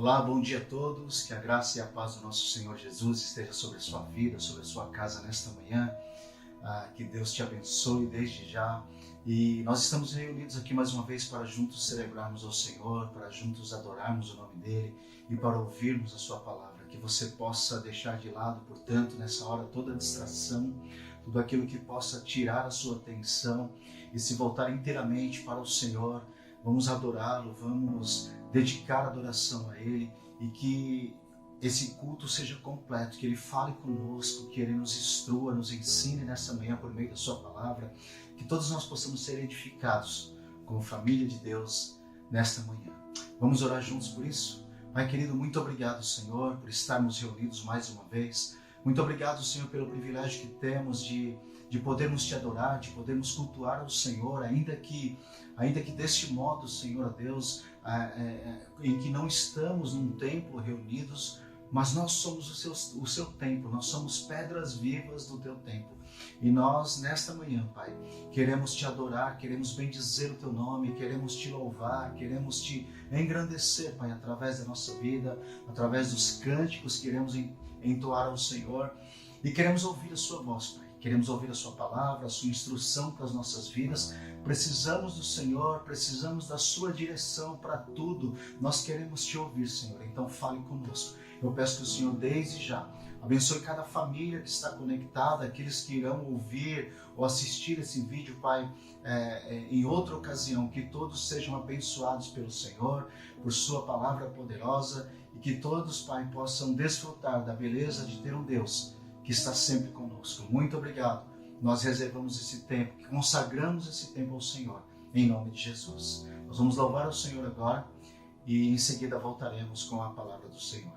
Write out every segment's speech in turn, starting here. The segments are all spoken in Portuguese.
Olá, bom dia a todos, que a graça e a paz do nosso Senhor Jesus esteja sobre a sua vida, sobre a sua casa nesta manhã, que Deus te abençoe desde já. E nós estamos reunidos aqui mais uma vez para juntos celebrarmos ao Senhor, para juntos adorarmos o nome dEle e para ouvirmos a sua palavra. Que você possa deixar de lado, portanto, nessa hora toda a distração, tudo aquilo que possa tirar a sua atenção e se voltar inteiramente para o Senhor. Vamos adorá-lo, vamos dedicar adoração a Ele e que esse culto seja completo, que Ele fale conosco, que Ele nos instrua, nos ensine nessa manhã por meio da sua palavra, que todos nós possamos ser edificados como família de Deus nesta manhã. Vamos orar juntos por isso? Pai querido, muito obrigado, Senhor, por estarmos reunidos mais uma vez. Muito obrigado, Senhor, pelo privilégio que temos de podermos te adorar, de podermos cultuar ao Senhor, ainda que deste modo, Senhor, a Deus, em que não estamos num templo reunidos, mas nós somos o seu templo, nós somos pedras vivas do teu templo. E nós, nesta manhã, Pai, queremos te adorar, queremos bendizer o teu nome, queremos te louvar, queremos te engrandecer, Pai, através da nossa vida, através dos cânticos que queremos entoar ao Senhor, e queremos ouvir a sua voz, Pai. Queremos ouvir a sua palavra, a sua instrução para as nossas vidas. Precisamos do Senhor, precisamos da sua direção para tudo. Nós queremos te ouvir, Senhor, então fale conosco. Eu peço que o Senhor, desde já, abençoe cada família que está conectada, aqueles que irão ouvir ou assistir esse vídeo, Pai, em outra ocasião, que todos sejam abençoados pelo Senhor, por sua palavra poderosa, e que todos, Pai, possam desfrutar da beleza de ter um Deus que está sempre conosco. Muito obrigado. Nós reservamos esse tempo, consagramos esse tempo ao Senhor, em nome de Jesus. Nós vamos louvar ao Senhor agora e em seguida voltaremos com a palavra do Senhor.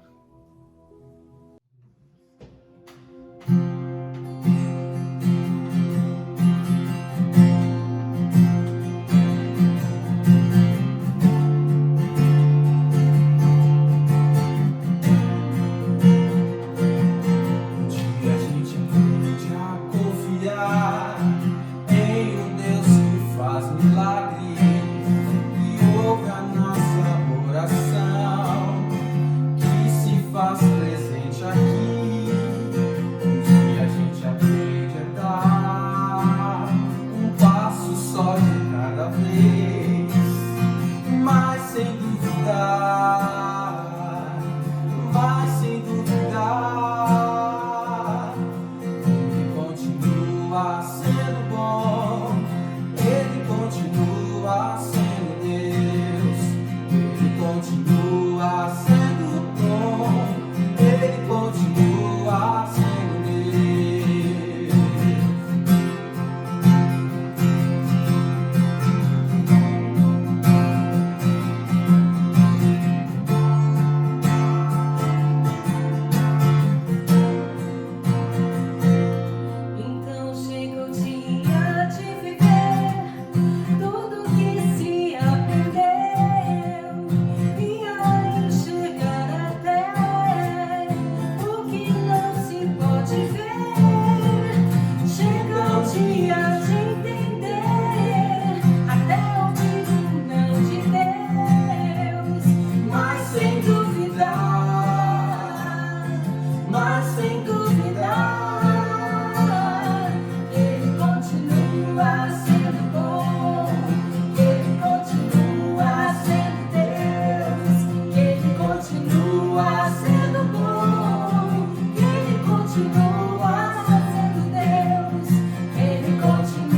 Continua sendo Deus, Ele continua.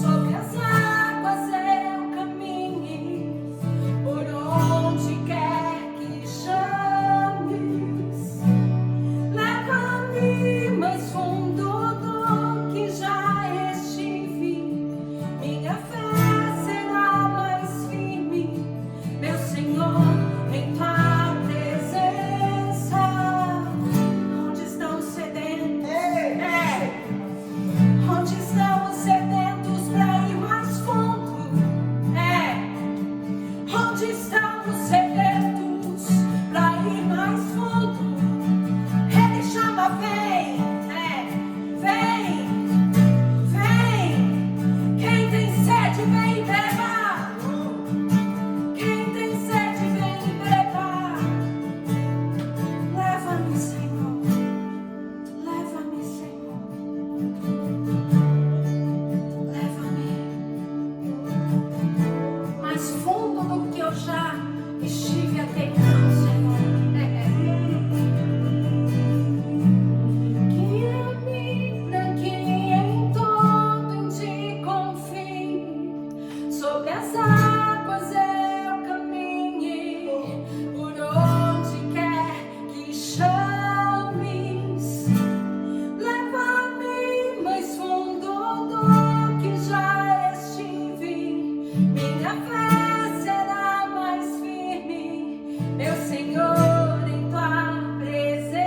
Sobre as águas eu caminho, por as águas eu caminhe, por onde quer que chames, leva-me mais fundo do que já estive, minha fé será mais firme, meu Senhor, em tua presença.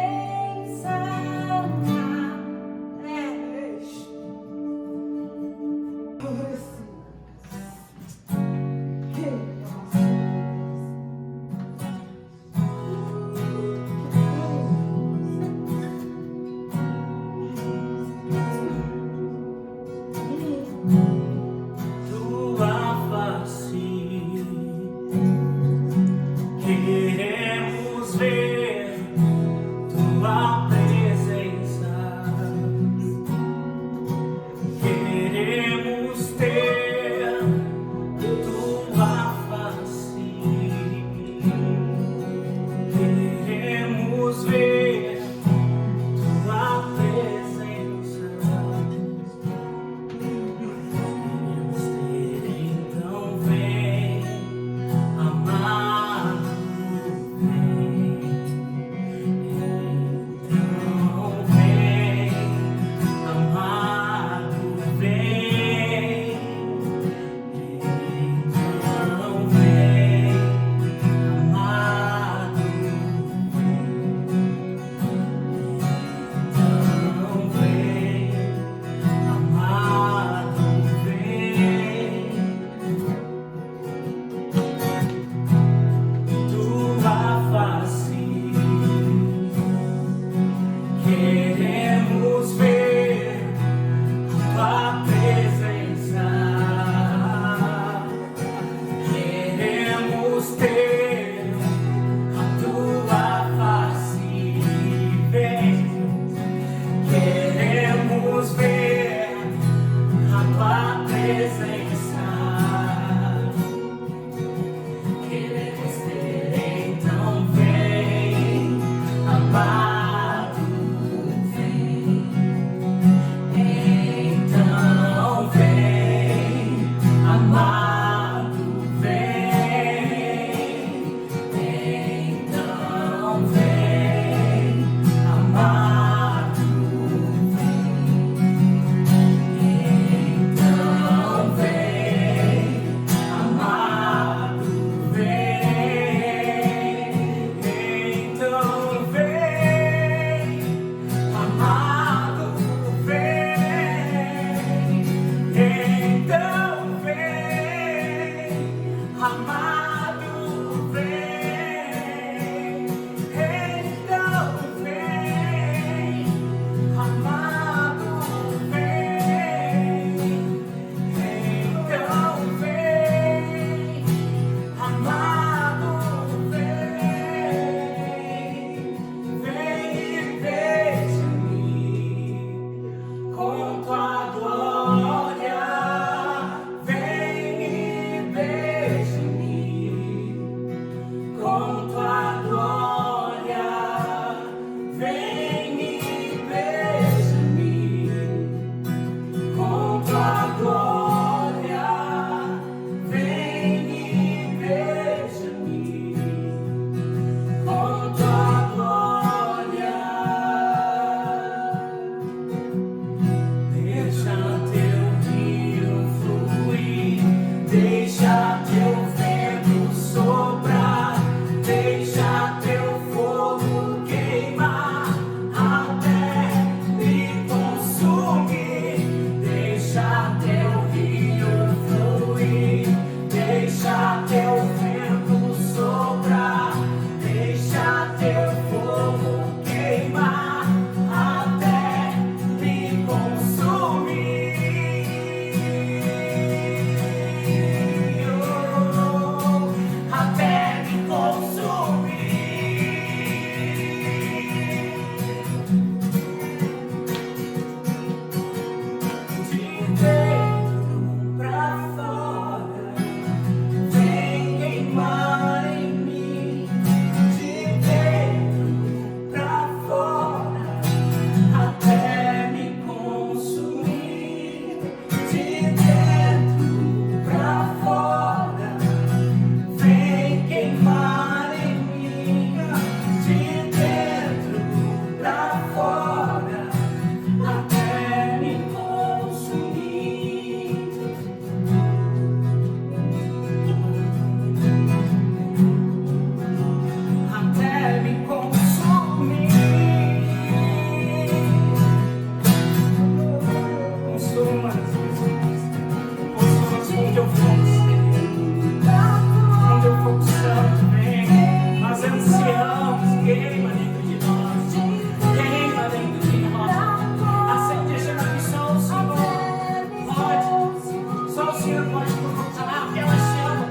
Senhor pode proporcionar aquela chama,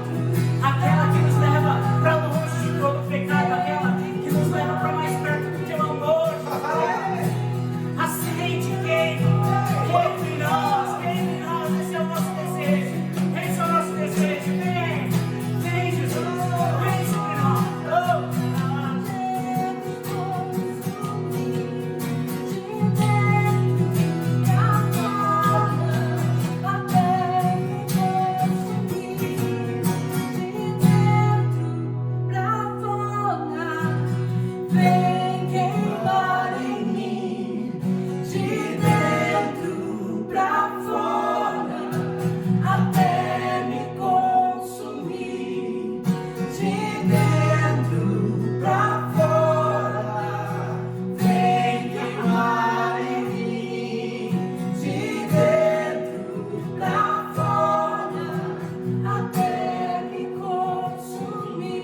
aquela que nos leva para longe de todo pecado, aquela que nos leva para mais perto do teu amor. Acende, queima em nós, esse é o nosso desejo, esse é o nosso desejo. Vem Jesus, vem sobre nós. Vem queimar em mim, de dentro pra fora, até me consumir. De dentro pra fora, vem queimar em mim, de dentro pra fora, até me consumir.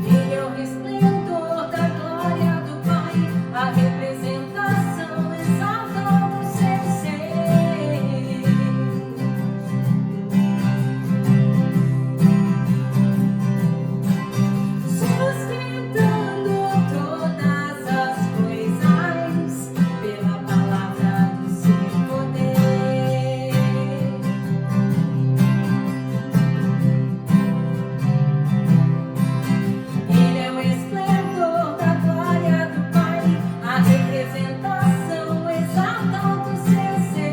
Ele é o resplendor da glória do Pai, a representação exata do seu ser. Sustentando todas as coisas pela palavra do seu poder. Ele é o esplendor da glória do Pai, a representação exata do seu ser.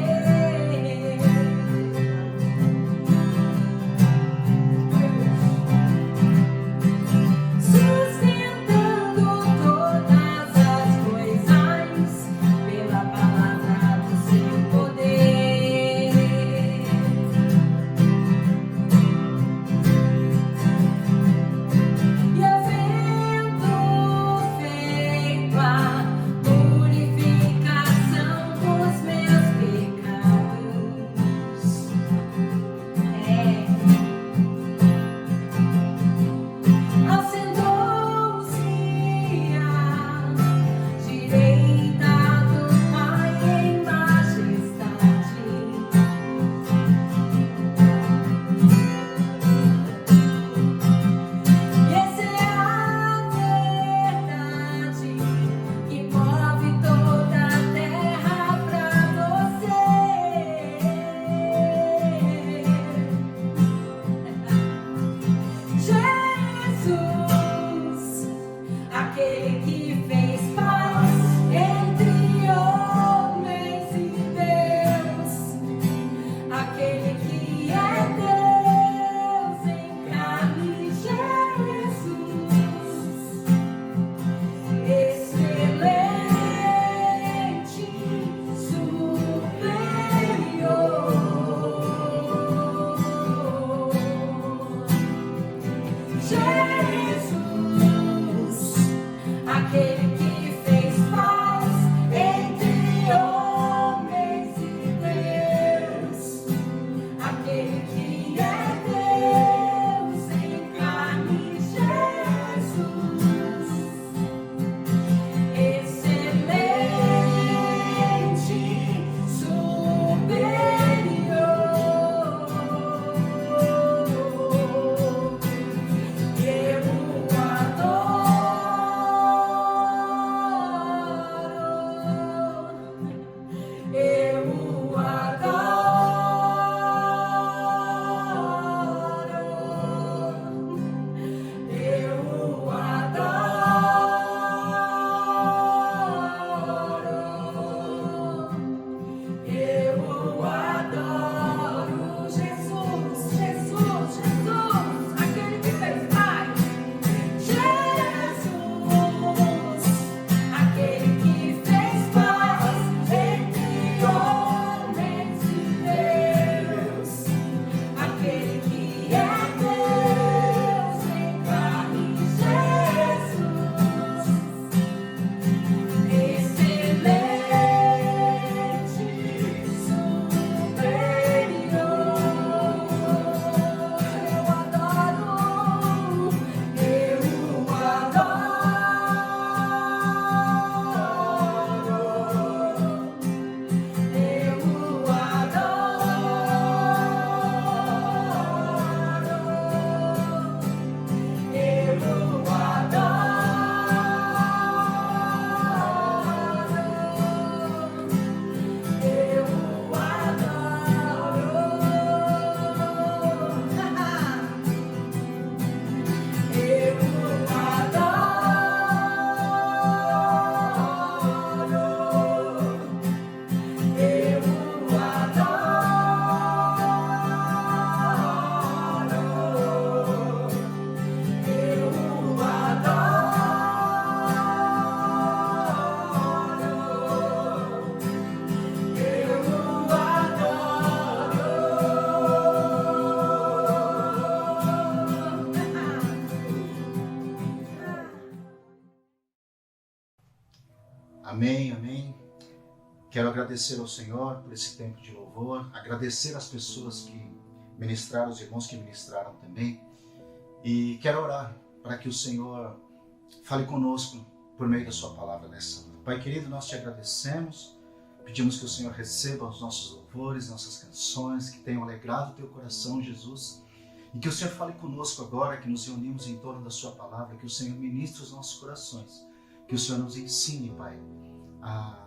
Sustentando todas as coisas pela palavra do seu poder. E havendo feito a purificação dos meus pecados, assentou-se à direita do Pai em majestade. E essa é a verdade que move toda a terra pra você. Jesus, aquele que fez paz entre homens e Deus, aquele que é Deus em carne, Jesus, excelente, superior. Jesus, aquele que fez paz entre homens e Deus, aquele que é Deus em carne, Jesus, excelente, superior. Eu o adoro, eu o adoro, eu o adoro, eu o adoro. Jesus, Jesus, Jesus, aquele que fez paz. Jesus, aquele que fez paz entre homens. Quero agradecer ao Senhor por esse tempo de louvor, agradecer às pessoas que ministraram, os irmãos que ministraram também, e quero orar para que o Senhor fale conosco por meio da sua palavra nessa hora. Pai querido, nós te agradecemos, pedimos que o Senhor receba os nossos louvores, nossas canções, que tenham alegrado o teu coração, Jesus, e que o Senhor fale conosco agora, que nos reunimos em torno da sua palavra, que o Senhor ministre os nossos corações, que o Senhor nos ensine, Pai,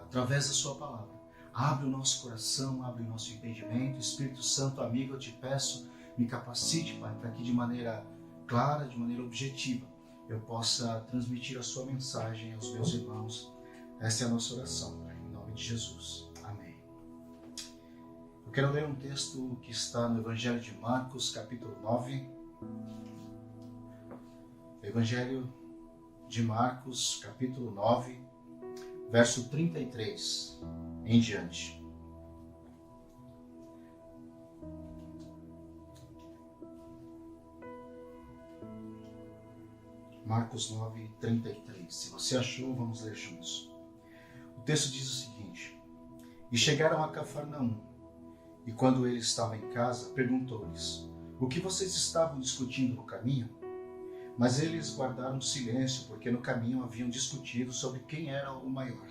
através da sua palavra. Abre o nosso coração, abre o nosso entendimento. Espírito Santo, amigo, eu te peço, me capacite, Pai, para que de maneira clara, de maneira objetiva, eu possa transmitir a sua mensagem aos meus irmãos. Essa é a nossa oração, Pai, em nome de Jesus. Amém. Eu quero ler um texto que está no Evangelho de Marcos, capítulo 9. Evangelho de Marcos, capítulo 9, verso 33 em diante. Marcos 9, 33. Se você achou, vamos ler juntos. O texto diz o seguinte: E chegaram a Cafarnaum, e quando ele estava em casa, perguntou-lhes: O que vocês estavam discutindo no caminho? Mas eles guardaram silêncio, porque no caminho haviam discutido sobre quem era o maior.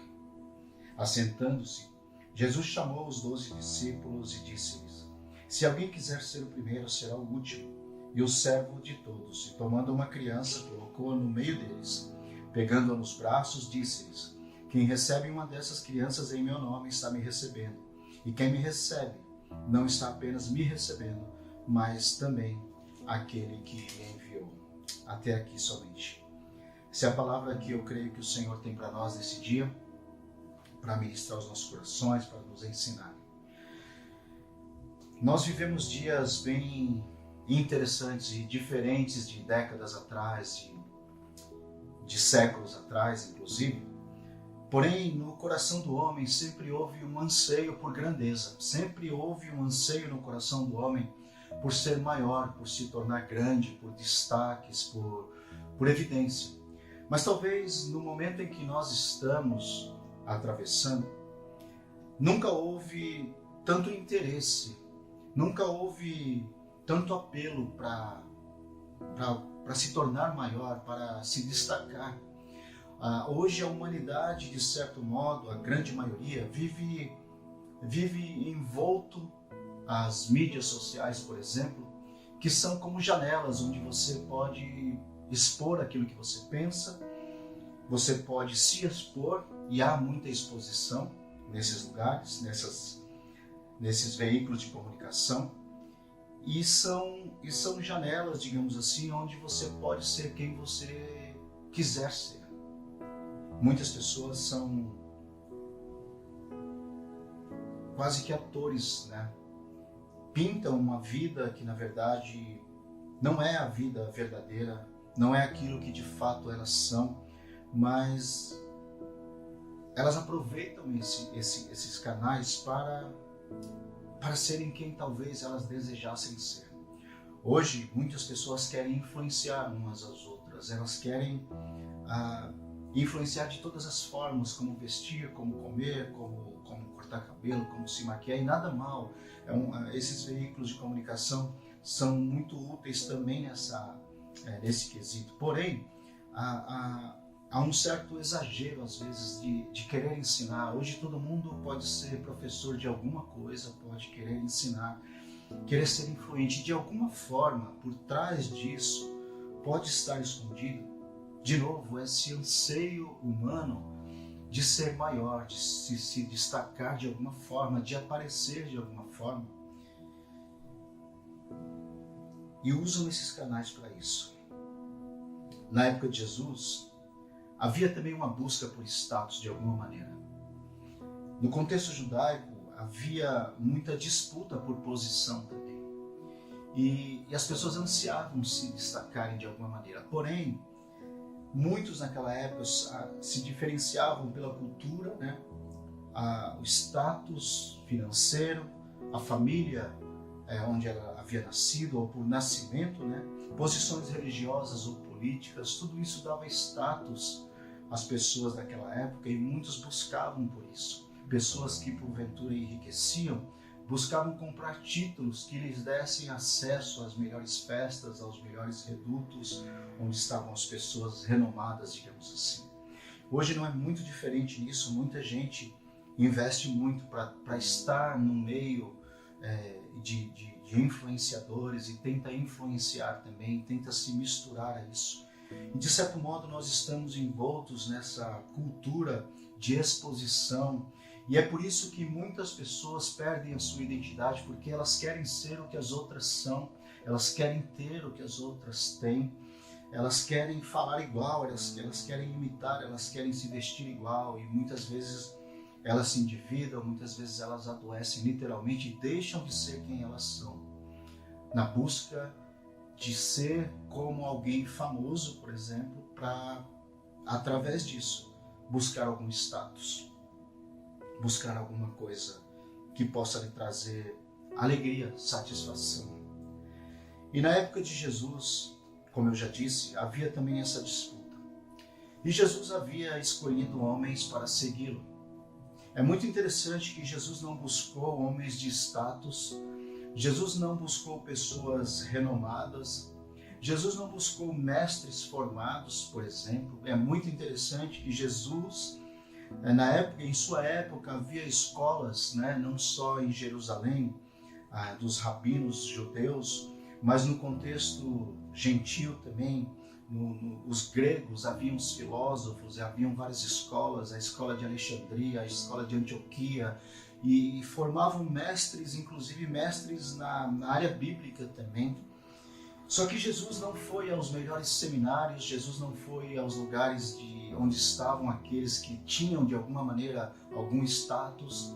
Assentando-se, Jesus chamou os 12 discípulos e disse-lhes: Se alguém quiser ser o primeiro, será o último e o servo de todos. E tomando uma criança, colocou-a no meio deles. Pegando-a nos braços, disse-lhes: Quem recebe uma dessas crianças em meu nome está me recebendo. E quem me recebe não está apenas me recebendo, mas também aquele que me enviou. Até aqui somente. Essa é a palavra que eu creio que o Senhor tem para nós nesse dia, para ministrar os nossos corações, para nos ensinar. Nós vivemos dias bem interessantes e diferentes de décadas atrás, de séculos atrás, inclusive. Porém, no coração do homem sempre houve um anseio por grandeza, sempre houve um anseio no coração do homem por ser maior, por se tornar grande, por destaques, por evidência. Mas talvez no momento em que nós estamos atravessando, nunca houve tanto interesse, nunca houve tanto apelo para se tornar maior, para se destacar. Hoje a humanidade, de certo modo, a grande maioria, vive envolto às mídias sociais, por exemplo, que são como janelas onde você pode expor aquilo que você pensa, você pode se expor, e há muita exposição nesses lugares, nesses veículos de comunicação, e são janelas, digamos assim, onde você pode ser quem você quiser ser. Muitas pessoas são quase que atores, né? Pintam uma vida que na verdade não é a vida verdadeira, não é aquilo que de fato elas são, mas elas aproveitam esses canais para serem quem talvez elas desejassem ser. Hoje muitas pessoas querem influenciar umas às outras, elas querem influenciar de todas as formas, como vestir, como comer, como cortar cabelo, como se maquiar, e nada mal. Esses veículos de comunicação são muito úteis também nesse quesito. Porém, há um certo exagero, às vezes, de querer ensinar. Hoje todo mundo pode ser professor de alguma coisa, pode querer ensinar, querer ser influente. De alguma forma, por trás disso, pode estar escondido, de novo, esse anseio humano de ser maior, de se destacar de alguma forma, de aparecer de alguma forma. E usam esses canais para isso. Na época de Jesus, havia também uma busca por status de alguma maneira. No contexto judaico, havia muita disputa por posição também. E as pessoas ansiavam se destacarem de alguma maneira. Porém, muitos naquela época se diferenciavam pela cultura, né? O status financeiro, a família onde ela havia nascido, ou por nascimento, né? Posições religiosas ou políticas, tudo isso dava status às pessoas daquela época, e muitos buscavam por isso. pessoas que porventura enriqueciam, buscavam comprar títulos que lhes dessem acesso às melhores festas, aos melhores redutos, onde estavam as pessoas renomadas, digamos assim. Hoje não é muito diferente nisso, muita gente investe muito para estar no meio de influenciadores e tenta influenciar também, tenta se misturar a isso. E de certo modo nós estamos envoltos nessa cultura de exposição, e é por isso que muitas pessoas perdem a sua identidade, porque elas querem ser o que as outras são, elas querem ter o que as outras têm, elas querem falar igual, elas querem imitar, elas querem se vestir igual, e muitas vezes elas se endividam, muitas vezes elas adoecem literalmente e deixam de ser quem elas são, na busca de ser como alguém famoso, por exemplo, para, através disso, buscar algum status, buscar alguma coisa que possa lhe trazer alegria, satisfação. E na época de Jesus, como eu já disse, havia também essa disputa. E Jesus havia escolhido homens para segui-lo. É muito interessante que Jesus não buscou homens de status, Jesus não buscou pessoas renomadas, Jesus não buscou mestres formados, por exemplo. É muito interessante que Jesus, em sua época, havia escolas, não só em Jerusalém, dos rabinos judeus, mas no contexto gentil também. Os gregos, haviam os filósofos, haviam várias escolas, a escola de Alexandria, a escola de Antioquia, e formavam mestres, inclusive mestres na área bíblica também. Só que Jesus não foi aos melhores seminários, Jesus não foi aos lugares onde estavam aqueles que tinham de alguma maneira algum status,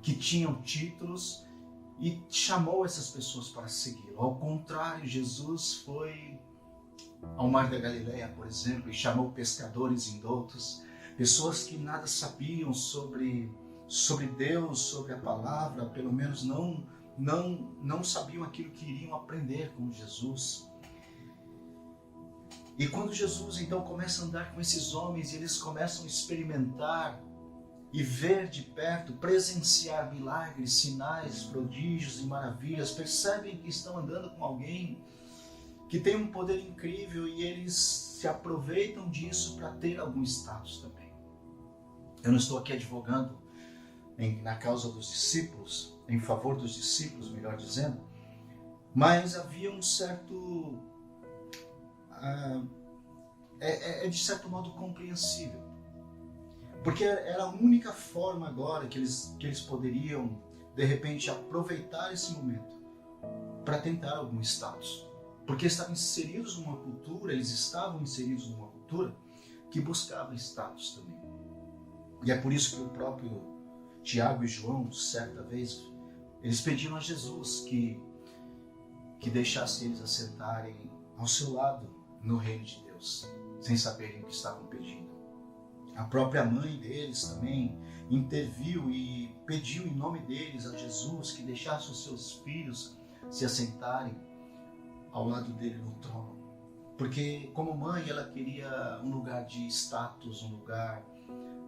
que tinham títulos, e chamou essas pessoas para segui-lo. Ao contrário, Jesus foi ao Mar da Galileia, por exemplo, e chamou pescadores indoutos, pessoas que nada sabiam sobre Deus, sobre a palavra, pelo menos não sabiam aquilo que iriam aprender com Jesus. E quando Jesus então começa a andar com esses homens, eles começam a experimentar e ver de perto, presenciar milagres, sinais, prodígios e maravilhas, percebem que estão andando com alguém que tem um poder incrível, e eles se aproveitam disso para ter algum status também. Eu não estou aqui advogando na causa dos discípulos, em favor dos discípulos, melhor dizendo, mas havia um certo... de certo modo compreensível, porque era a única forma agora que eles poderiam, de repente, aproveitar esse momento para tentar algum status. Porque estavam inseridos numa cultura, eles estavam inseridos numa cultura que buscava status também. E é por isso que o próprio Tiago e João, certa vez, eles pediram a Jesus que deixasse eles assentarem ao seu lado no reino de Deus, sem saberem o que estavam pedindo. A própria mãe deles também interviu e pediu em nome deles a Jesus que deixasse os seus filhos se assentarem ao lado dele no trono, porque como mãe ela queria um lugar de status, um lugar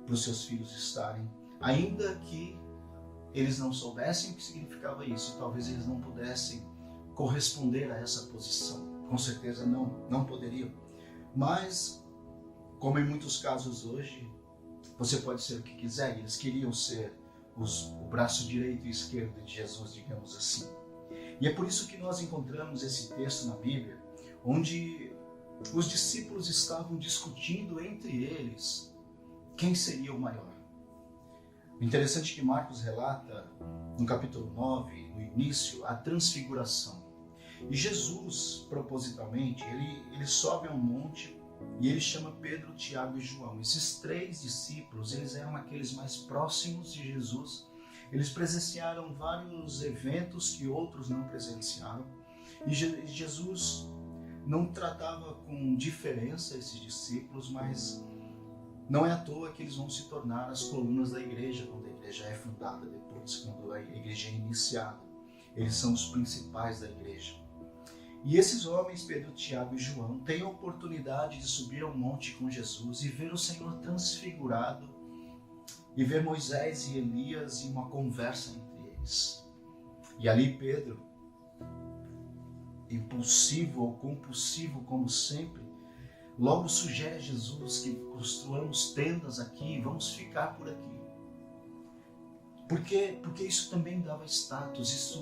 para os seus filhos estarem, ainda que eles não soubessem o que significava isso, talvez eles não pudessem corresponder a essa posição, com certeza não poderiam, mas como em muitos casos hoje, você pode ser o que quiser, eles queriam ser o braço direito e esquerdo de Jesus, digamos assim. E é por isso que nós encontramos esse texto na Bíblia, onde os discípulos estavam discutindo entre eles quem seria o maior. O interessante é que Marcos relata, no capítulo 9, no início, a transfiguração. E Jesus, propositalmente, ele sobe a um monte e ele chama Pedro, Tiago e João. Esses três discípulos, eles eram aqueles mais próximos de Jesus. Eles presenciaram vários eventos que outros não presenciaram. E Jesus não tratava com diferença esses discípulos, mas não é à toa que eles vão se tornar as colunas da igreja, quando a igreja é fundada depois, quando a igreja é iniciada. Eles são os principais da igreja. E esses homens, Pedro, Tiago e João, têm a oportunidade de subir ao monte com Jesus e ver o Senhor transfigurado e vê Moisés e Elias e uma conversa entre eles. E ali Pedro, impulsivo ou compulsivo como sempre, logo sugere a Jesus que construamos tendas aqui e vamos ficar por aqui. Porque isso também dava status,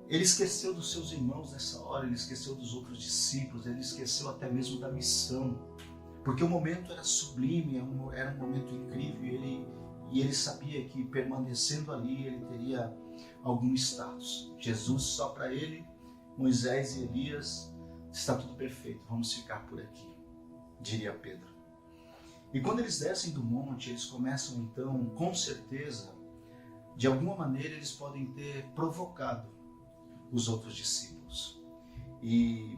ele esqueceu dos seus irmãos nessa hora, ele esqueceu dos outros discípulos, ele esqueceu até mesmo da missão. Porque o momento era sublime, era um momento incrível e ele sabia que permanecendo ali ele teria algum status. Jesus só para ele, Moisés e Elias, está tudo perfeito, vamos ficar por aqui, diria Pedro. E quando eles descem do monte, eles começam então, com certeza, de alguma maneira eles podem ter provocado os outros discípulos. E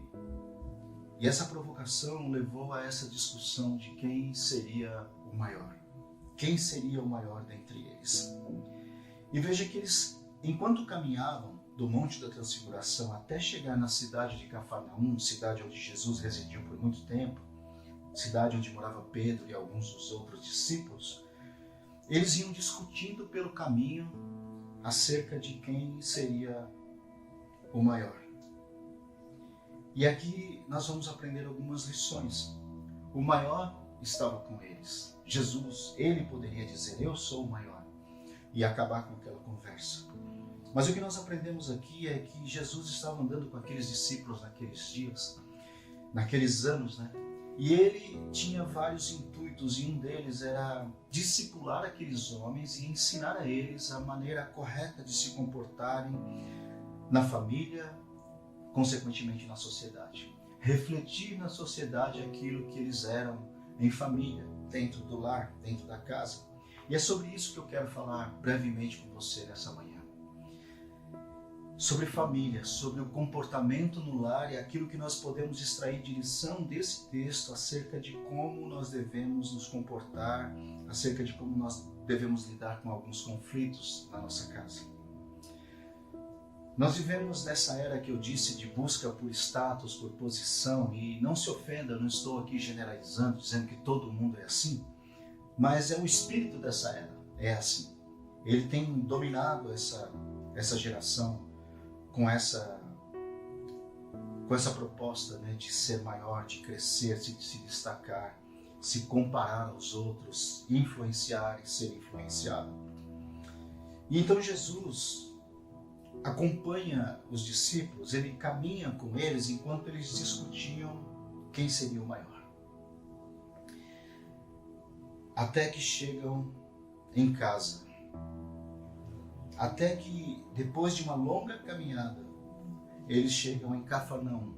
essa provocação levou a essa discussão de quem seria o maior. Quem seria o maior dentre eles? E veja que eles, enquanto caminhavam do Monte da Transfiguração até chegar na cidade de Cafarnaum, cidade onde Jesus residiu por muito tempo, cidade onde morava Pedro e alguns dos outros discípulos, eles iam discutindo pelo caminho acerca de quem seria o maior. E aqui nós vamos aprender algumas lições. O maior estava com eles. Jesus, ele poderia dizer, eu sou o maior, e acabar com aquela conversa. Mas o que nós aprendemos aqui é que Jesus estava andando com aqueles discípulos naqueles dias, naqueles anos, né? E ele tinha vários intuitos, e um deles era discipular aqueles homens e ensinar a eles a maneira correta de se comportarem na família, consequentemente na sociedade. Refletir na sociedade aquilo que eles eram em família, dentro do lar, dentro da casa. E é sobre isso que eu quero falar brevemente com você nessa manhã. Sobre família, sobre o comportamento no lar e aquilo que nós podemos extrair de lição desse texto acerca de como nós devemos nos comportar, acerca de como nós devemos lidar com alguns conflitos na nossa casa. Nós vivemos nessa era que eu disse de busca por status, por posição, e não se ofenda, eu não estou aqui generalizando, dizendo que todo mundo é assim, mas é o espírito dessa era, é assim. Ele tem dominado essa geração com essa proposta, né, de ser maior, de crescer, de se destacar, se comparar aos outros, influenciar e ser influenciado. E então Jesus acompanha os discípulos, ele caminha com eles enquanto eles discutiam quem seria o maior. Até que chegam em casa. Até que, depois de uma longa caminhada, eles chegam em Cafarnaum.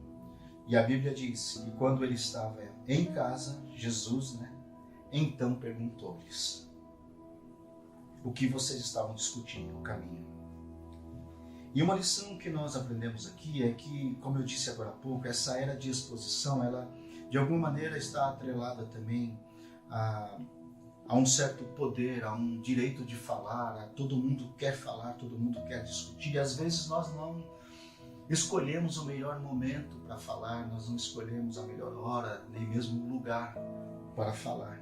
E a Bíblia diz que quando ele estava em casa, Jesus, então perguntou-lhes: o que vocês estavam discutindo no caminho? E uma lição que nós aprendemos aqui é que, como eu disse agora há pouco, essa era de exposição, ela de alguma maneira está atrelada também a um certo poder, a um direito de falar, todo mundo quer falar, todo mundo quer discutir, e às vezes nós não escolhemos o melhor momento para falar, nós não escolhemos a melhor hora, nem mesmo o lugar para falar.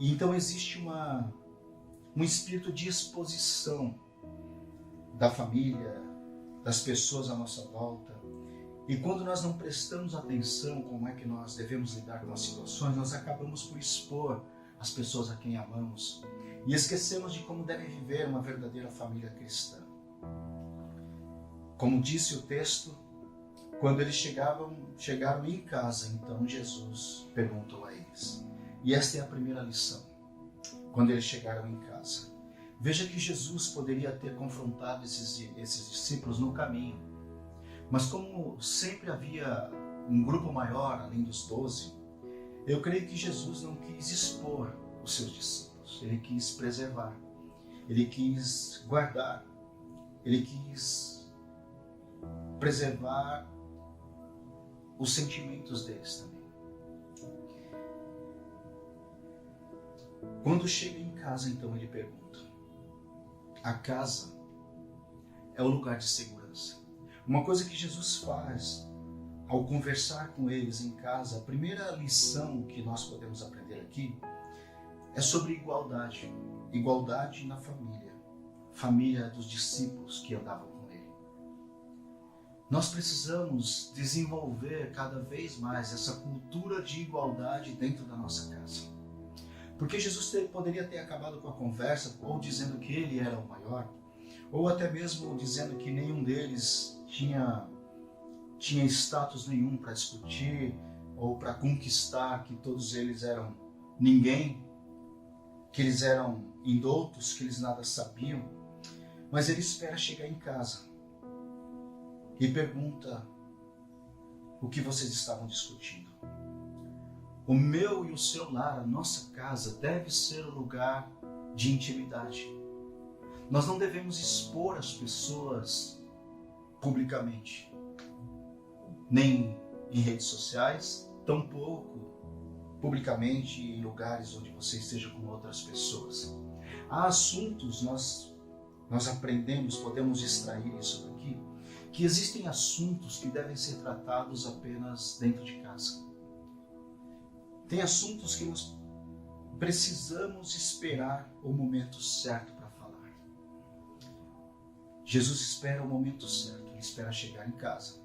E então existe um espírito de exposição da família, das pessoas à nossa volta. E quando nós não prestamos atenção como é que nós devemos lidar com as situações, nós acabamos por expor as pessoas a quem amamos e esquecemos de como deve viver uma verdadeira família cristã. Como disse o texto, quando eles chegaram em casa, então Jesus perguntou a eles. E esta é a primeira lição, quando eles chegaram em casa. Veja que Jesus poderia ter confrontado esses discípulos no caminho, mas como sempre havia um grupo maior, além dos 12, eu creio que Jesus não quis expor os seus discípulos, ele quis preservar, ele quis guardar, ele quis preservar os sentimentos deles também. Quando chega em casa, então ele pergunta. A casa é o lugar de segurança. Uma coisa que Jesus faz ao conversar com eles em casa, a primeira lição que nós podemos aprender aqui é sobre igualdade. Igualdade na família. Família dos discípulos que andavam com ele. Nós precisamos desenvolver cada vez mais essa cultura de igualdade dentro da nossa casa. Porque Jesus poderia ter acabado com a conversa, ou dizendo que ele era o maior, ou até mesmo dizendo que nenhum deles tinha status nenhum para discutir, ou para conquistar, que todos eles eram ninguém, que eles eram indoutos, que eles nada sabiam. Mas ele espera chegar em casa e pergunta o que vocês estavam discutindo. O meu e o seu lar, a nossa casa, deve ser o lugar de intimidade. Nós não devemos expor as pessoas publicamente, nem em redes sociais, tampouco publicamente em lugares onde você esteja com outras pessoas. Há assuntos, nós aprendemos, podemos extrair isso daqui, que existem assuntos que devem ser tratados apenas dentro de casa. Tem assuntos que nós precisamos esperar o momento certo para falar. Jesus espera o momento certo, ele espera chegar em casa.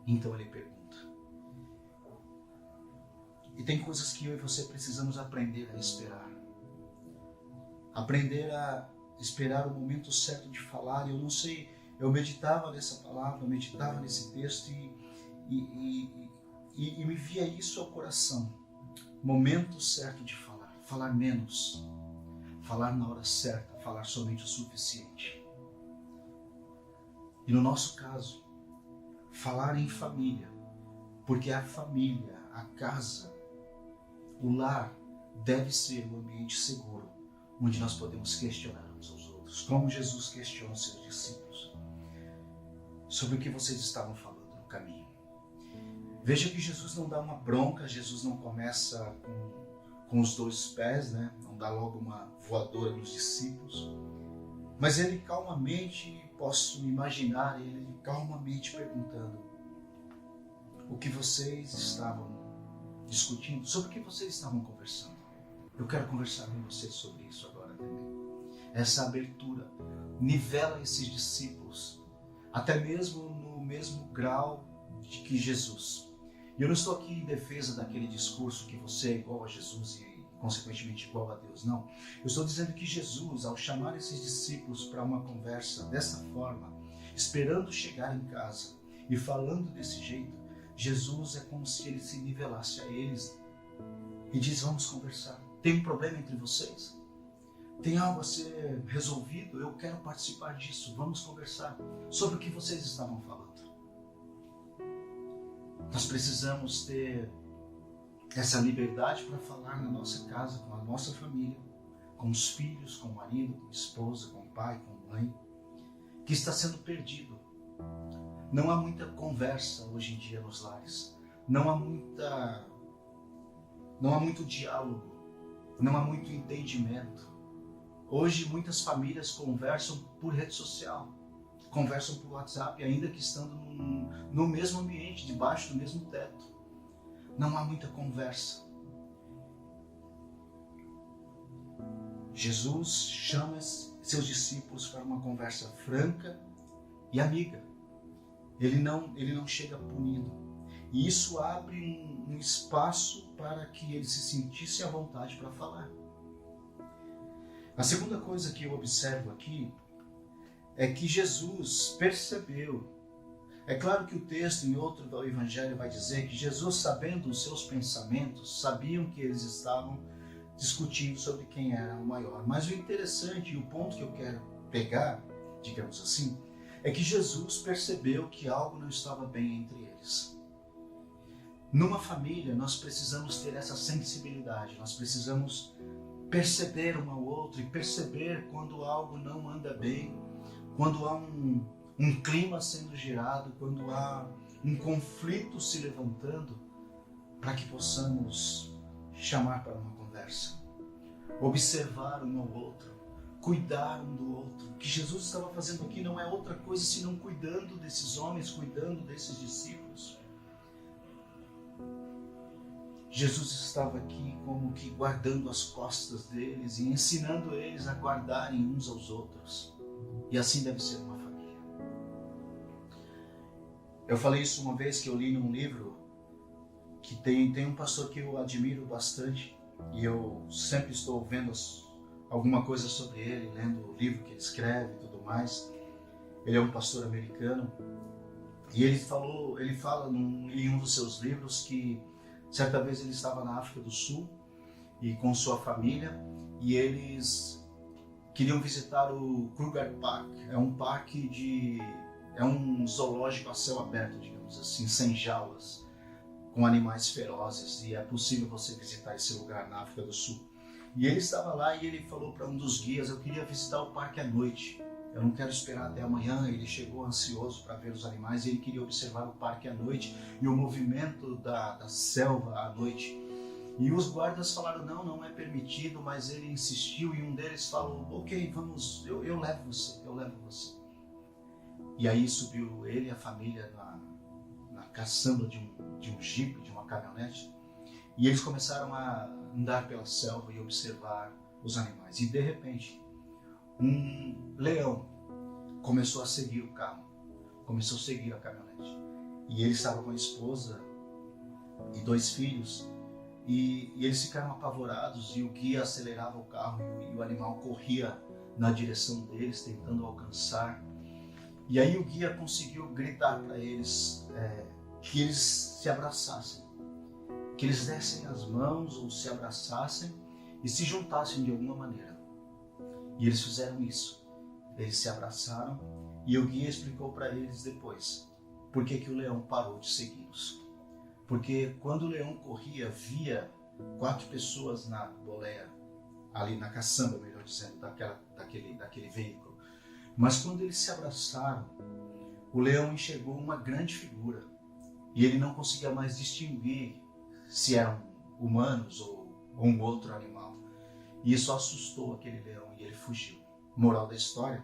Então ele pergunta. E tem coisas que eu e você precisamos aprender a esperar. Aprender a esperar o momento certo de falar. Eu não sei, eu meditava nessa palavra, eu meditava nesse texto e me via isso ao coração. Momento certo de falar, falar menos, falar na hora certa, falar somente o suficiente. E no nosso caso, falar em família, porque a família, a casa, o lar deve ser um ambiente seguro, onde nós podemos questionar uns aos outros, como Jesus questionou seus discípulos, sobre o que vocês estavam falando no caminho. Veja que Jesus não dá uma bronca, Jesus não começa com os dois pés, né? Não dá logo uma voadora nos discípulos, mas ele calmamente, posso imaginar ele calmamente perguntando o que vocês estavam discutindo, sobre o que vocês estavam conversando. Eu quero conversar com vocês sobre isso agora também. Essa abertura nivela esses discípulos, até mesmo no mesmo grau de que Jesus. E eu não estou aqui em defesa daquele discurso que você é igual a Jesus e consequentemente igual a Deus, não. Eu estou dizendo que Jesus, ao chamar esses discípulos para uma conversa dessa forma, esperando chegar em casa e falando desse jeito, Jesus é como se ele se nivelasse a eles e diz: vamos conversar. Tem um problema entre vocês? Tem algo a ser resolvido? Eu quero participar disso. Vamos conversar sobre o que vocês estavam falando. Nós precisamos ter essa liberdade para falar na nossa casa, com a nossa família, com os filhos, com o marido, com a esposa, com o pai, com a mãe, que está sendo perdido. Não há muita conversa hoje em dia nos lares. Não há muito diálogo. Não há muito entendimento. Hoje muitas famílias conversam por rede social. Conversam por WhatsApp, ainda que estando no mesmo ambiente, debaixo do mesmo teto. Não há muita conversa. Jesus chama seus discípulos para uma conversa franca e amiga. Ele não chega punindo. E isso abre um espaço para que ele se sentisse à vontade para falar. A segunda coisa que eu observo aqui é que Jesus percebeu. É claro que o texto em outro do Evangelho vai dizer que Jesus, sabendo os seus pensamentos, sabiam que eles estavam discutindo sobre quem era o maior. Mas o interessante e o ponto que eu quero pegar, digamos assim, é que Jesus percebeu que algo não estava bem entre eles. Numa família, nós precisamos ter essa sensibilidade, nós precisamos perceber um ao outro e perceber quando algo não anda bem, quando há um clima sendo gerado, quando há um conflito se levantando, para que possamos chamar para uma conversa, observar um ao outro, cuidar um do outro. O que Jesus estava fazendo aqui não é outra coisa senão cuidando desses homens, cuidando desses discípulos. Jesus estava aqui como que guardando as costas deles e ensinando eles a guardarem uns aos outros. E assim deve ser uma família. Eu falei isso uma vez que eu li num livro que tem um pastor que eu admiro bastante e eu sempre estou vendo alguma coisa sobre ele, lendo o livro que ele escreve e tudo mais. Ele é um pastor americano e ele fala em um dos seus livros que certa vez ele estava na África do Sul e com sua família e eles queriam visitar o Kruger Park. É um zoológico a céu aberto, digamos assim, sem jaulas, com animais ferozes, e é possível você visitar esse lugar na África do Sul. E ele estava lá e ele falou para um dos guias: eu queria visitar o parque à noite, eu não quero esperar até amanhã. Ele chegou ansioso para ver os animais e ele queria observar o parque à noite e o movimento da selva à noite. E os guardas falaram: não é permitido, mas ele insistiu e um deles falou: ok, vamos, eu levo você. E aí subiu ele e a família na caçamba de um jipe, de uma caminhonete, e eles começaram a andar pela selva e observar os animais. E de repente, um leão começou a seguir o carro, começou a seguir a caminhonete. E ele estava com a esposa e 2 filhos, e eles ficaram apavorados, e o guia acelerava o carro e o animal corria na direção deles, tentando alcançar. E aí o guia conseguiu gritar para eles que eles se abraçassem, que eles dessem as mãos ou se abraçassem e se juntassem de alguma maneira. E eles fizeram isso. Eles se abraçaram e o guia explicou para eles depois por que o leão parou de segui-los. Porque quando o leão corria, via 4 pessoas na boleia, ali na caçamba, melhor dizendo, daquele veículo. Mas quando eles se abraçaram, o leão enxergou uma grande figura e ele não conseguia mais distinguir se eram humanos ou um outro animal. E isso assustou aquele leão e ele fugiu. Moral da história: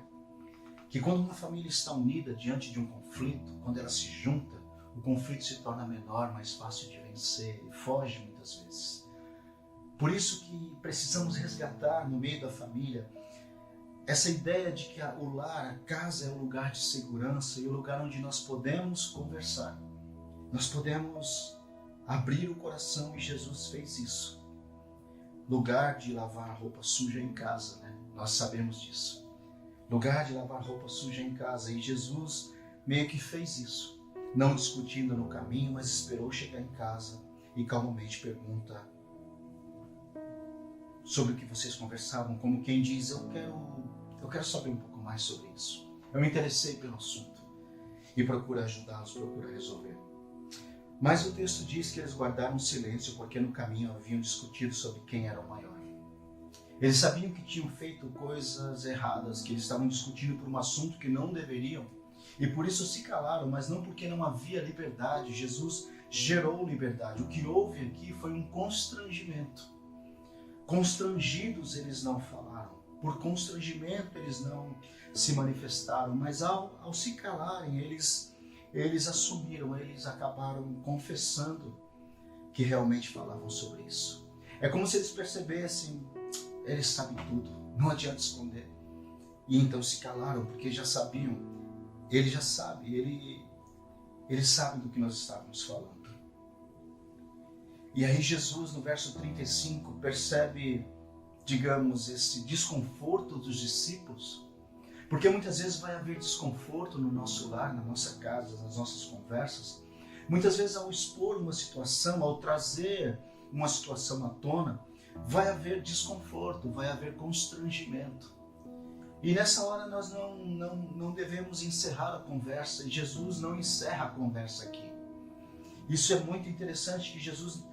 que quando uma família está unida diante de um conflito, quando ela se junta, o conflito se torna menor, mais fácil de vencer e foge muitas vezes. Por isso que precisamos resgatar no meio da família essa ideia de que o lar, a casa é o lugar de segurança e o lugar onde nós podemos conversar. Nós podemos abrir o coração e Jesus fez isso. Lugar de lavar roupa suja em casa, né? Nós sabemos disso. Lugar de lavar roupa suja em casa, e Jesus meio que fez isso. Não discutindo no caminho, mas esperou chegar em casa e calmamente pergunta sobre o que vocês conversavam, como quem diz: eu quero saber um pouco mais sobre isso. Eu me interessei pelo assunto. E procura ajudá-los, procura resolver. Mas o texto diz que eles guardaram silêncio porque no caminho haviam discutido sobre quem era o maior. Eles sabiam que tinham feito coisas erradas, que eles estavam discutindo por um assunto que não deveriam. E por isso se calaram, mas não porque não havia liberdade. Jesus gerou liberdade. O que houve aqui foi um constrangimento. Constrangidos eles não falaram. Por constrangimento eles não se manifestaram. Mas ao se calarem, eles assumiram, eles acabaram confessando que realmente falavam sobre isso. É como se eles percebessem: eles sabem tudo, não adianta esconder. E então se calaram, porque já sabiam. Ele já sabe, ele sabe do que nós estávamos falando. E aí Jesus, no verso 35, percebe, digamos, esse desconforto dos discípulos, porque muitas vezes vai haver desconforto no nosso lar, na nossa casa, nas nossas conversas. Muitas vezes ao expor uma situação, ao trazer uma situação à tona, vai haver desconforto, vai haver constrangimento. E nessa hora nós não devemos encerrar a conversa, e Jesus não encerra a conversa aqui. Isso é muito interessante, que Jesus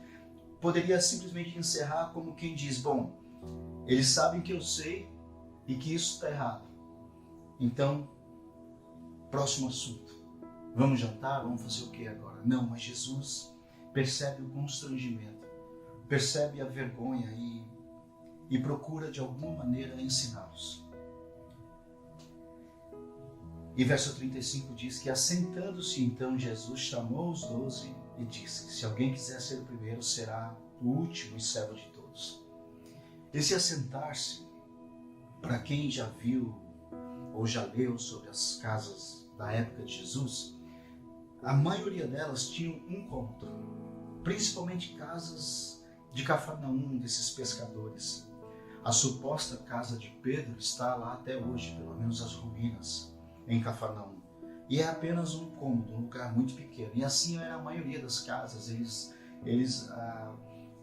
poderia simplesmente encerrar como quem diz: bom, eles sabem que eu sei e que isso está errado. Então, próximo assunto. Vamos jantar? Vamos fazer o que agora? Não, mas Jesus percebe o constrangimento, percebe a vergonha e procura de alguma maneira ensiná-los. E verso 35 diz que, assentando-se então, Jesus chamou os 12 e disse: se alguém quiser ser o primeiro, será o último e servo de todos. Esse assentar-se, para quem já viu ou já leu sobre as casas da época de Jesus, a maioria delas tinham um cômodo, principalmente casas de Cafarnaum, desses pescadores. A suposta casa de Pedro está lá até hoje, pelo menos as ruínas, em Cafarnaum. E é apenas um cômodo, um lugar muito pequeno. E assim era a maioria das casas. Eles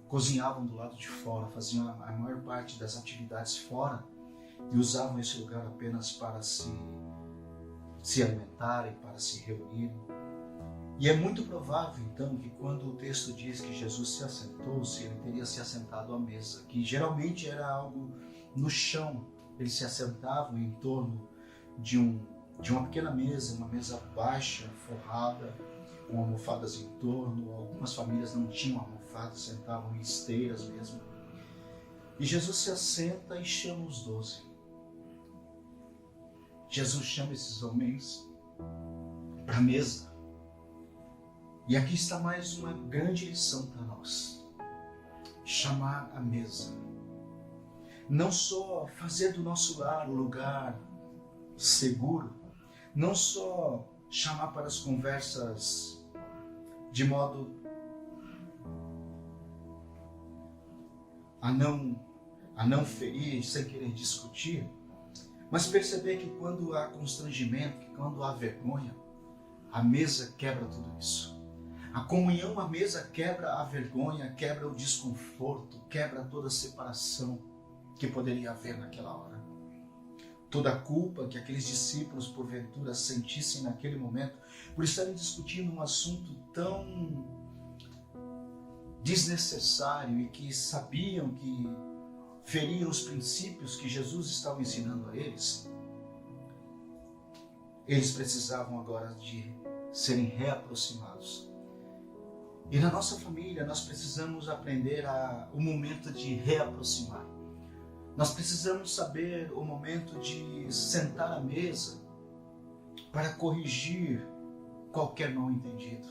cozinhavam do lado de fora, faziam a maior parte das atividades fora e usavam esse lugar apenas para se alimentarem, para se reunirem. E é muito provável, então, que quando o texto diz que Jesus se assentou-se, ele teria se assentado à mesa, que geralmente era algo no chão. Eles se assentavam em torno de uma pequena mesa, uma mesa baixa, forrada, com almofadas em torno. Algumas famílias não tinham almofadas, sentavam em esteiras mesmo. E Jesus se assenta e chama os 12. Jesus chama esses homens para a mesa. E aqui está mais uma grande lição para nós. Chamar a mesa. Não só fazer do nosso lar um lugar seguro, não só chamar para as conversas de modo a não ferir, sem querer discutir, mas perceber que quando há constrangimento, que quando há vergonha, a mesa quebra tudo isso. A comunhão à mesa quebra a vergonha, quebra o desconforto, quebra toda a separação que poderia haver naquela hora. Toda a culpa que aqueles discípulos, porventura, sentissem naquele momento, por estarem discutindo um assunto tão desnecessário e que sabiam que feriam os princípios que Jesus estava ensinando a eles, eles precisavam agora de serem reaproximados. E na nossa família nós precisamos aprender o momento de reaproximar. Nós precisamos saber o momento de sentar à mesa para corrigir qualquer mal-entendido.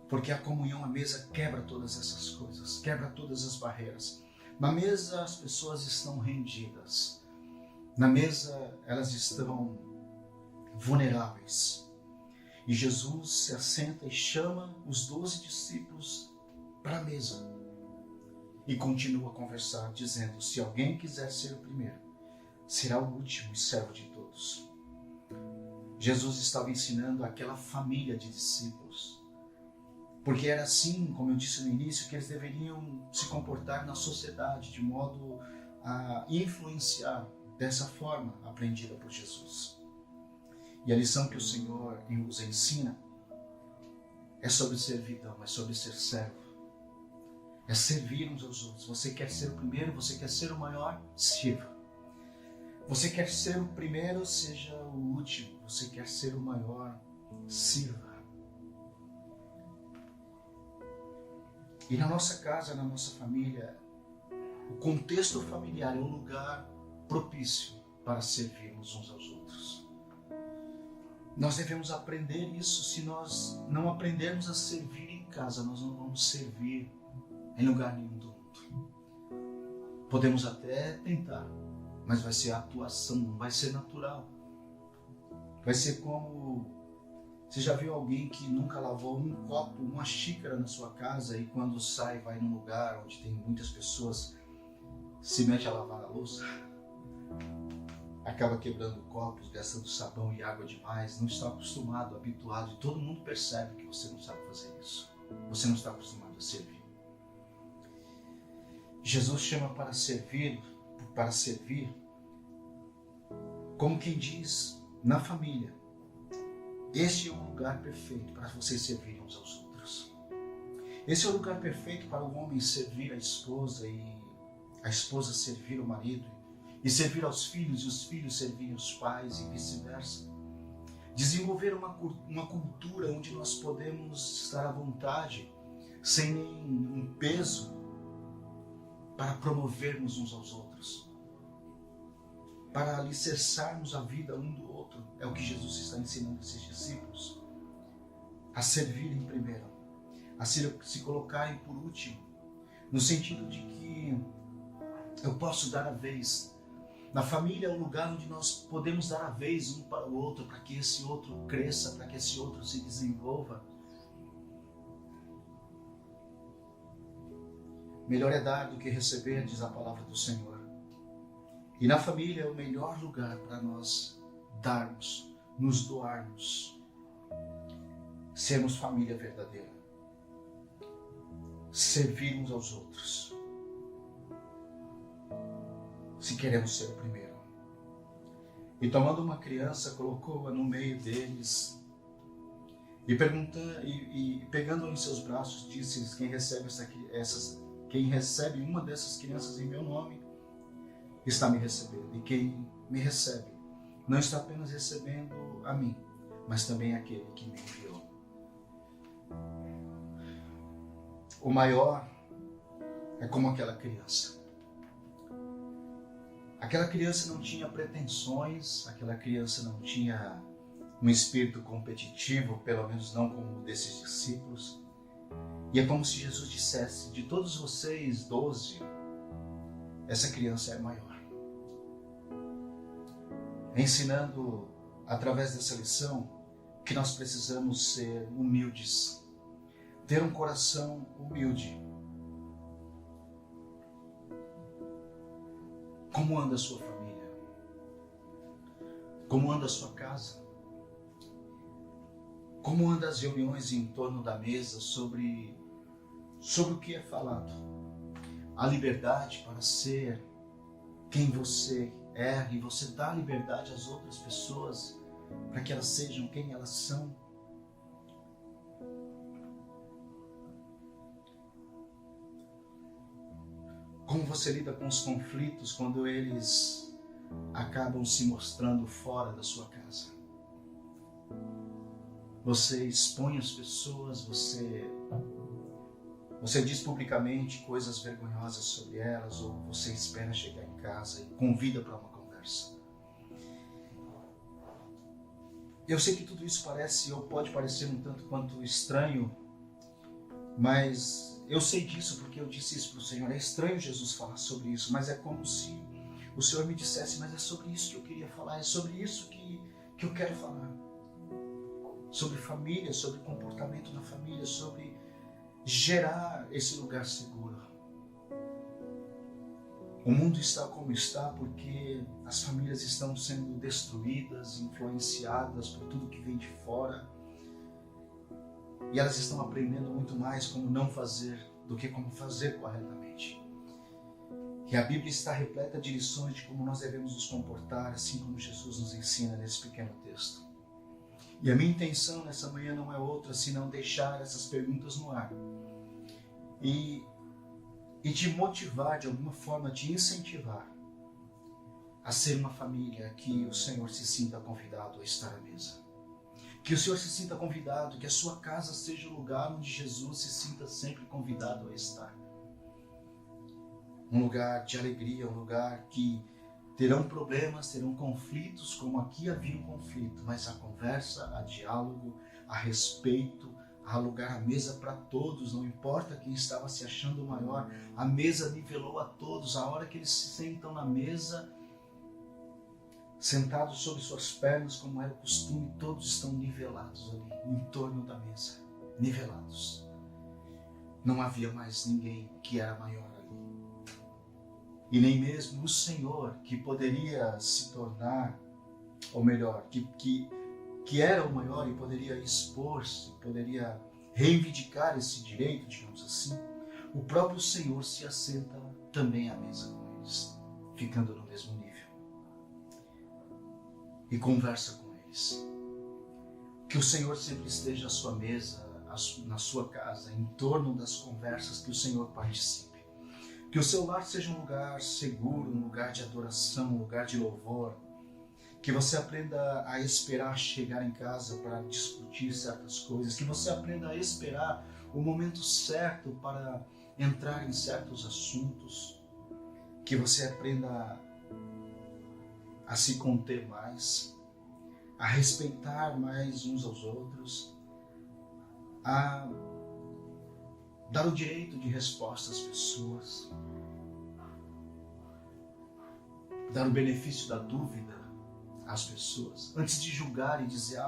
Porque a comunhão à mesa quebra todas essas coisas, quebra todas as barreiras. Na mesa as pessoas estão rendidas. Na mesa elas estão vulneráveis. E Jesus se assenta e chama os 12 discípulos para a mesa. E continua a conversar, dizendo: se alguém quiser ser o primeiro, será o último e servo de todos. Jesus estava ensinando aquela família de discípulos. Porque era assim, como eu disse no início, que eles deveriam se comportar na sociedade, de modo a influenciar dessa forma aprendida por Jesus. E a lição que o Senhor nos ensina é sobre servidão, é sobre ser servo. É servir uns aos outros. Você quer ser o primeiro, você quer ser o maior, sirva. Você quer ser o primeiro, seja o último. Você quer ser o maior, sirva. E na nossa casa, na nossa família, o contexto familiar é um lugar propício para servirmos uns aos outros. Nós devemos aprender isso. Se nós não aprendermos a servir em casa, nós não vamos servir em lugar nenhum do mundo. Podemos até tentar, mas vai ser a atuação, não vai ser natural. Vai ser como... Você já viu alguém que nunca lavou um copo, uma xícara na sua casa e quando sai, vai num lugar onde tem muitas pessoas, se mete a lavar a louça? Acaba quebrando copos, gastando sabão e água demais, não está acostumado, habituado, e todo mundo percebe que você não sabe fazer isso. Você não está acostumado a servir. Jesus chama para servir, como quem diz, na família. Este é um lugar perfeito para vocês servirem uns aos outros. Esse é o lugar perfeito para o homem servir a esposa e a esposa servir o marido, e servir aos filhos e os filhos servirem os pais e vice-versa. Desenvolver uma cultura onde nós podemos estar à vontade, sem nenhum peso, para promovermos uns aos outros, para alicerçarmos a vida um do outro. É o que Jesus está ensinando esses discípulos. A servirem primeiro, a se colocarem por último, no sentido de que eu posso dar a vez. Na família é o lugar onde nós podemos dar a vez um para o outro, para que esse outro cresça, para que esse outro se desenvolva. Melhor é dar do que receber, diz a palavra do Senhor. E na família é o melhor lugar para nós darmos, nos doarmos, sermos família verdadeira, servir uns aos outros, se queremos ser o primeiro. E tomando uma criança, colocou-a no meio deles e pegando-a em seus braços, disse: quem recebe uma dessas crianças em meu nome está me recebendo, e quem me recebe não está apenas recebendo a mim, mas também aquele que me enviou. O maior é como aquela criança. Aquela criança não tinha pretensões, aquela criança não tinha um espírito competitivo, pelo menos não como o desses discípulos. E é como se Jesus dissesse: de todos vocês, 12, essa criança é maior. Ensinando, através dessa lição, que nós precisamos ser humildes, ter um coração humilde. Como anda a sua família? Como anda a sua casa? Como andam as reuniões em torno da mesa sobre o que é falado? A liberdade para ser quem você é, e você dá liberdade às outras pessoas para que elas sejam quem elas são. Como você lida com os conflitos quando eles acabam se mostrando fora da sua casa? Você expõe as pessoas, você diz publicamente coisas vergonhosas sobre elas, ou você espera chegar em casa e convida para uma conversa. Eu sei que tudo isso parece, ou pode parecer um tanto quanto estranho, mas eu sei disso porque eu disse isso para o Senhor. É estranho Jesus falar sobre isso, mas é como se o Senhor me dissesse: mas é sobre isso que eu queria falar, é sobre isso que eu quero falar. Sobre família, sobre comportamento na família, sobre gerar esse lugar seguro. O mundo está como está porque as famílias estão sendo destruídas, influenciadas por tudo que vem de fora. E elas estão aprendendo muito mais como não fazer do que como fazer corretamente. E a Bíblia está repleta de lições de como nós devemos nos comportar, assim como Jesus nos ensina nesse pequeno texto. E a minha intenção nessa manhã não é outra senão deixar essas perguntas no ar e te motivar de alguma forma, te incentivar a ser uma família que o Senhor se sinta convidado a estar à mesa. Que o Senhor se sinta convidado, que a sua casa seja o lugar onde Jesus se sinta sempre convidado a estar. Um lugar de alegria, um lugar que terão problemas, terão conflitos, como aqui havia um conflito, mas a conversa, a diálogo, a respeito, a lugar à mesa para todos, não importa quem estava se achando maior, a mesa nivelou a todos. A hora que eles se sentam na mesa, sentados sobre suas pernas, como era o costume, todos estão nivelados ali, em torno da mesa, nivelados. Não havia mais ninguém que era maior ali. E nem mesmo o Senhor, que poderia se tornar, ou melhor, que era o maior e poderia expor-se, poderia reivindicar esse direito, digamos assim, o próprio Senhor se assenta também à mesa com eles, ficando no mesmo nível. E conversa com eles. Que o Senhor sempre esteja à sua mesa, na sua casa, em torno das conversas que o Senhor participe. Que o seu lar seja um lugar seguro, um lugar de adoração, um lugar de louvor. Que você aprenda a esperar chegar em casa para discutir certas coisas. Que você aprenda a esperar o momento certo para entrar em certos assuntos. Que você aprenda a se conter mais, a respeitar mais uns aos outros, a dar o direito de resposta às pessoas, dar o benefício da dúvida às pessoas, antes de julgar e dizer,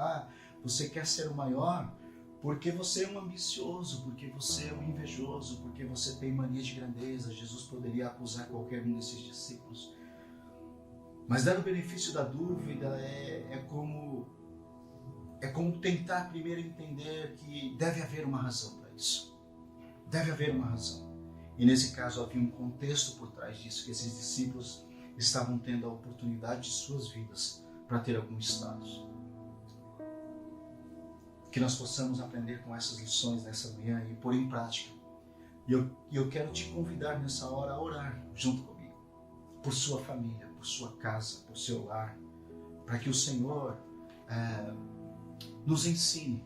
você quer ser o maior porque você é um ambicioso, porque você é um invejoso, porque você tem mania de grandeza. Jesus poderia acusar qualquer um desses discípulos. Mas dar o benefício da dúvida é como tentar primeiro entender que deve haver uma razão para isso. Deve haver uma razão. E nesse caso havia um contexto por trás disso, que esses discípulos estavam tendo a oportunidade de suas vidas para ter algum status. Que nós possamos aprender com essas lições nessa manhã e pôr em prática. E eu quero te convidar nessa hora a orar junto comigo, por sua família, por sua casa, por seu lar, para que o Senhor nos ensine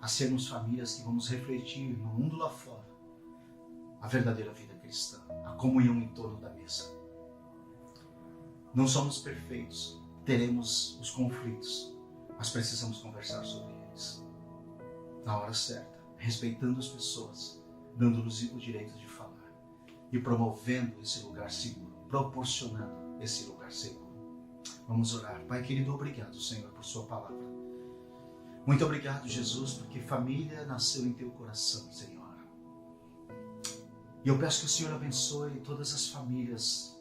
a sermos famílias que vamos refletir no mundo lá fora a verdadeira vida cristã, a comunhão em torno da mesa. Não somos perfeitos, teremos os conflitos, mas precisamos conversar sobre eles na hora certa, respeitando as pessoas, dando-nos o direito de falar e promovendo esse lugar seguro, proporcionando esse lugar seguro. Vamos orar. Pai querido, obrigado, Senhor, por sua palavra. Muito obrigado, Jesus, porque família nasceu em teu coração, Senhor. E eu peço que o Senhor abençoe todas as famílias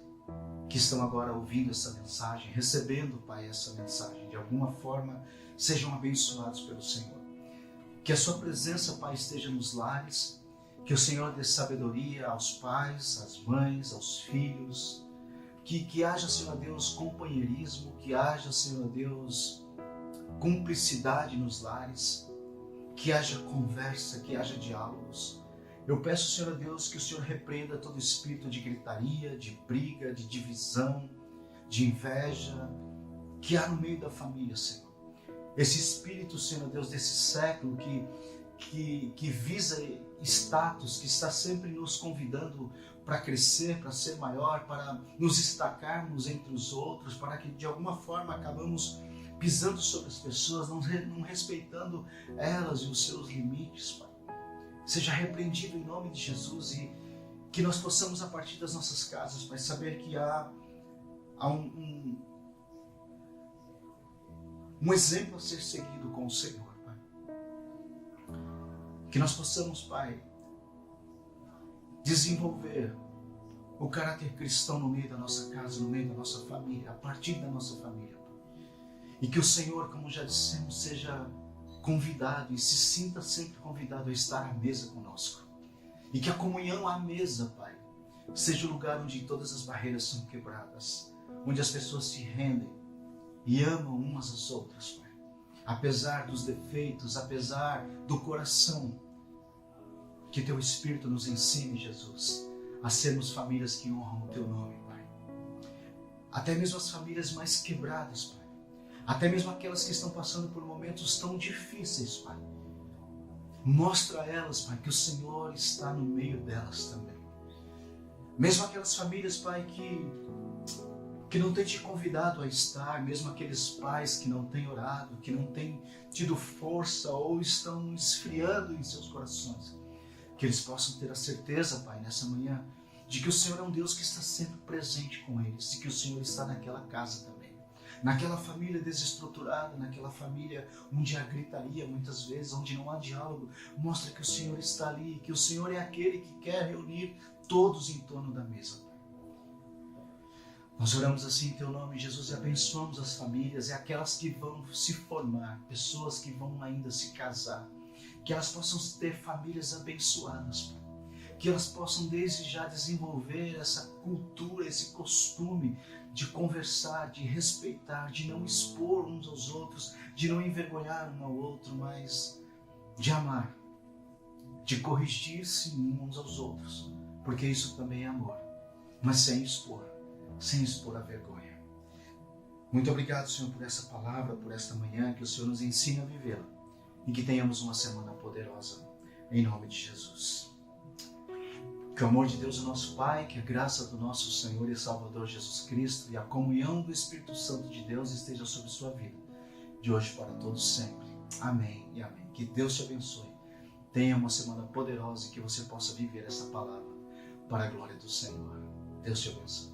que estão agora ouvindo essa mensagem, recebendo, Pai, essa mensagem. De alguma forma, sejam abençoados pelo Senhor. Que a sua presença, Pai, esteja nos lares. Que o Senhor dê sabedoria aos pais, às mães, aos filhos. Que haja, Senhor Deus, companheirismo. Que haja, Senhor Deus, cumplicidade nos lares. Que haja conversa, que haja diálogos. Eu peço, Senhor Deus, que o Senhor repreenda todo espírito de gritaria, de briga, de divisão, de inveja, que há no meio da família, Senhor. Esse espírito, Senhor Deus, desse século que visa status, que está sempre nos convidando para crescer, para ser maior, para nos destacarmos entre os outros, para que de alguma forma acabamos pisando sobre as pessoas, não respeitando elas e os seus limites, Pai. Seja repreendido em nome de Jesus e que nós possamos, a partir das nossas casas, Pai, saber que há um exemplo a ser seguido com o Senhor, Pai. Que nós possamos, Pai, desenvolver o caráter cristão no meio da nossa casa, no meio da nossa família, a partir da nossa família, Pai. E que o Senhor, como já dissemos, seja convidado e se sinta sempre convidado a estar à mesa conosco. E que a comunhão à mesa, Pai, seja o lugar onde todas as barreiras são quebradas, onde as pessoas se rendem e amam umas às outras, Pai. Apesar dos defeitos, apesar do coração, que Teu Espírito nos ensine, Jesus, a sermos famílias que honram o Teu nome, Pai. Até mesmo as famílias mais quebradas, Pai. Até mesmo aquelas que estão passando por momentos tão difíceis, Pai. Mostra a elas, Pai, que o Senhor está no meio delas também. Mesmo aquelas famílias, Pai, que não têm te convidado a estar, mesmo aqueles pais que não têm orado, que não têm tido força ou estão esfriando em seus corações, que eles possam ter a certeza, Pai, nessa manhã, de que o Senhor é um Deus que está sempre presente com eles e que o Senhor está naquela casa também. Naquela família desestruturada, naquela família onde há gritaria muitas vezes, onde não há diálogo, mostra que o Senhor está ali, que o Senhor é aquele que quer reunir todos em torno da mesa. Nós oramos assim em Teu nome, Jesus, e abençoamos as famílias e aquelas que vão se formar, pessoas que vão ainda se casar, que elas possam ter famílias abençoadas, Pai. Que elas possam desde já desenvolver essa cultura, esse costume de conversar, de respeitar, de não expor uns aos outros, de não envergonhar um ao outro, mas de amar, de corrigir-se uns aos outros, porque isso também é amor, mas sem expor a vergonha. Muito obrigado, Senhor, por essa palavra, por esta manhã, que o Senhor nos ensine a vivê-la e que tenhamos uma semana poderosa, em nome de Jesus. Que o amor de Deus, o nosso Pai, que a graça do nosso Senhor e Salvador Jesus Cristo e a comunhão do Espírito Santo de Deus esteja sobre sua vida, de hoje para todos sempre. Amém e amém. Que Deus te abençoe Tenha uma semana poderosa e que você possa viver essa palavra para a glória do Senhor. Deus te abençoe.